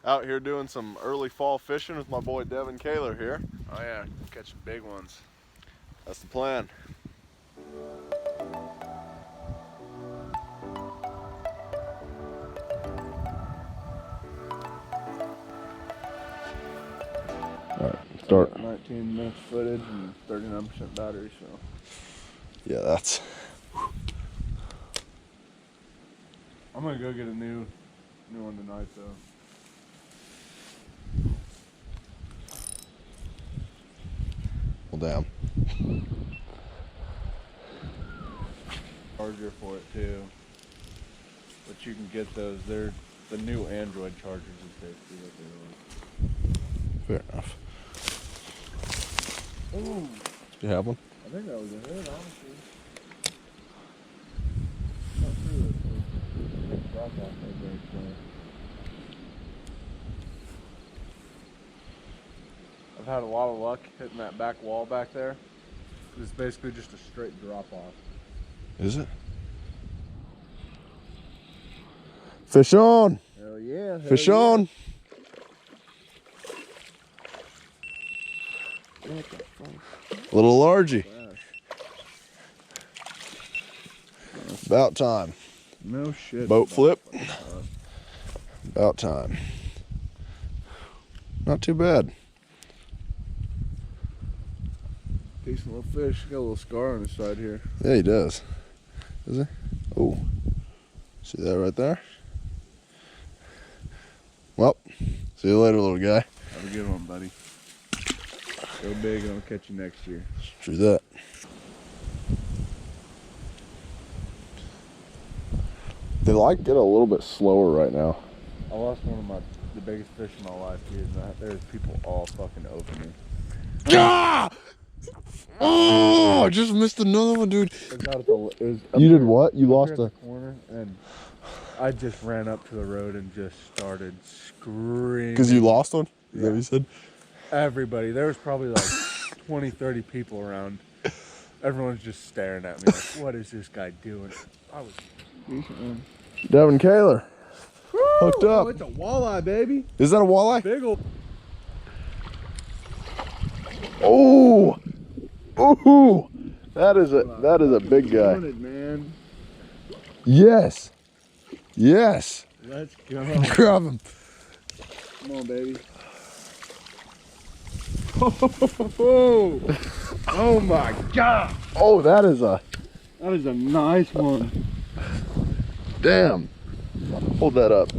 Out here doing some early fall fishing with my boy Devin Kaler here. Oh yeah, catching big ones. That's the plan. Alright, start. 19 minutes footage and 39% battery, so. Yeah, that's... I'm gonna go get a new one tonight though. Well, damn. Charger for it too. But you can get those. They're the new Android chargers is basically what they Fair enough. are. Ooh. You have one? I think that was a hit, honestly. Not sure that's a big drop off right there, so. I've had a lot of luck hitting that back wall back there. It's basically just a straight drop off. Is it? Fish on! Hell yeah. Fish on! What the fuck? Little largy. Gosh. About time. No shit. Boat flip. About time. Not too bad. Decent little fish. Got a little scar on his side here. Yeah, he does. Does he? Oh. See that right there? Well, see you later, little guy. Have a good one, buddy. Go big and I'll catch you next year. True that. They like get a little bit slower right now. I lost one of the biggest fish in my life, dude. There's people all fucking over me. Ah! Oh, I just missed another one, dude. You did what? You lost a corner, and I just ran up to the road and just started screaming. Because you lost one? Is that Yeah. what you said? Everybody. There was probably like 20, 30 people around. Everyone's just staring at me like, what is this guy doing? I was decent one. Devin Kaler. Hooked up. Oh, it's a walleye, baby. Is that a walleye? Big ol'. Oh! Ooh! That is a big guy. Wanted, man. Yes. Yes. Let's go. Grab him. Come on, baby. Oh, oh my God. Oh, that is a nice one. damn. Hold that up.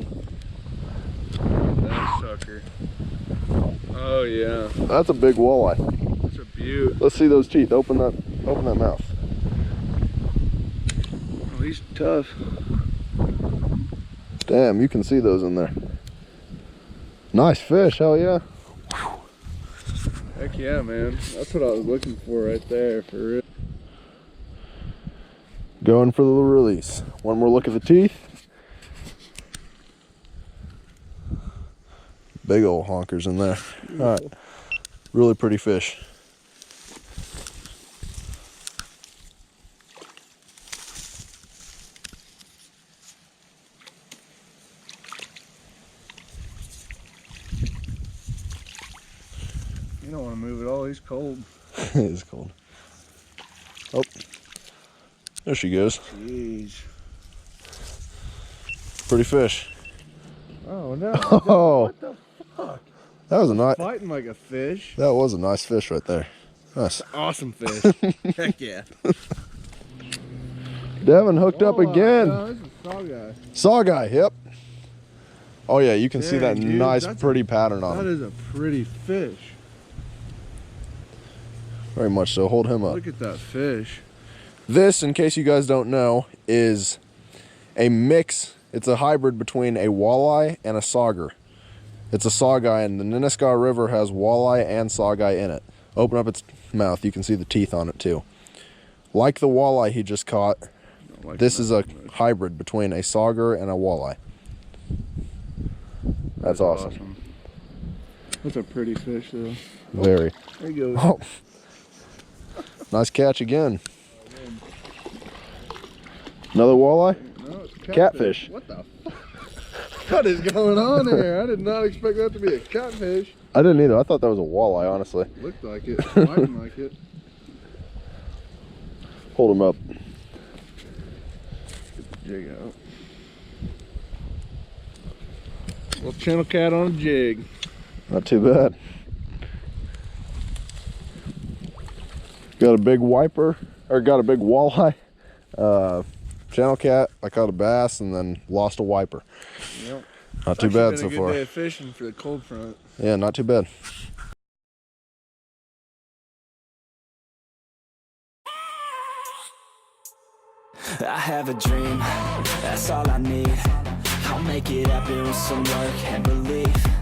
That sucker. Oh yeah. That's a big walleye. That's a beaut. Let's see those teeth. Open that mouth. Oh, he's tough. Damn, you can see those in there. Nice fish, hell yeah. Heck yeah, man. That's what I was looking for right there, for real. Going for the release. One more look at the teeth. Big old honkers in there. All right, really pretty fish. You don't want to move at all. He's cold. It is cold. Oh, there she goes. Jeez. Pretty fish. Oh no. Oh, What the fuck? that was a nice. Fighting like a fish. That was a nice fish right there. Nice. Awesome fish. Heck yeah. Devin hooked up again. No, this is Saugeye. Saugeye, yep. Oh yeah, you can see that Dang, dude, nice, that's pretty pattern on That him. is a pretty fish. Very much so. Hold him up. Look at that fish. This, in case you guys don't know, is a mix. It's a hybrid between a walleye and a sauger. It's a Saugeye, and the Ninneskah River has walleye and Saugeye in it. Open up its mouth. You can see the teeth on it too. Like the walleye he just caught, this is a hybrid between a sauger and a walleye. That's awesome. That's a pretty fish, though. Very. There you go. Oh. Nice catch again. Another walleye? No, it's Catfish. What the What is going on here? I did not expect that to be a catfish. I didn't either. I thought that was a walleye, honestly. Looked like it. Swiping like it. Hold him up. Get the jig out. Little channel cat on a jig. Not too bad. Got a big wiper, or got a big walleye. Channel cat, I caught a bass and then lost a wiper. Yep. Not too bad so It's far. been a good day of fishing for the cold front. Yeah, not too bad. I have a dream, that's all I need. I'll make it happen with some work and belief.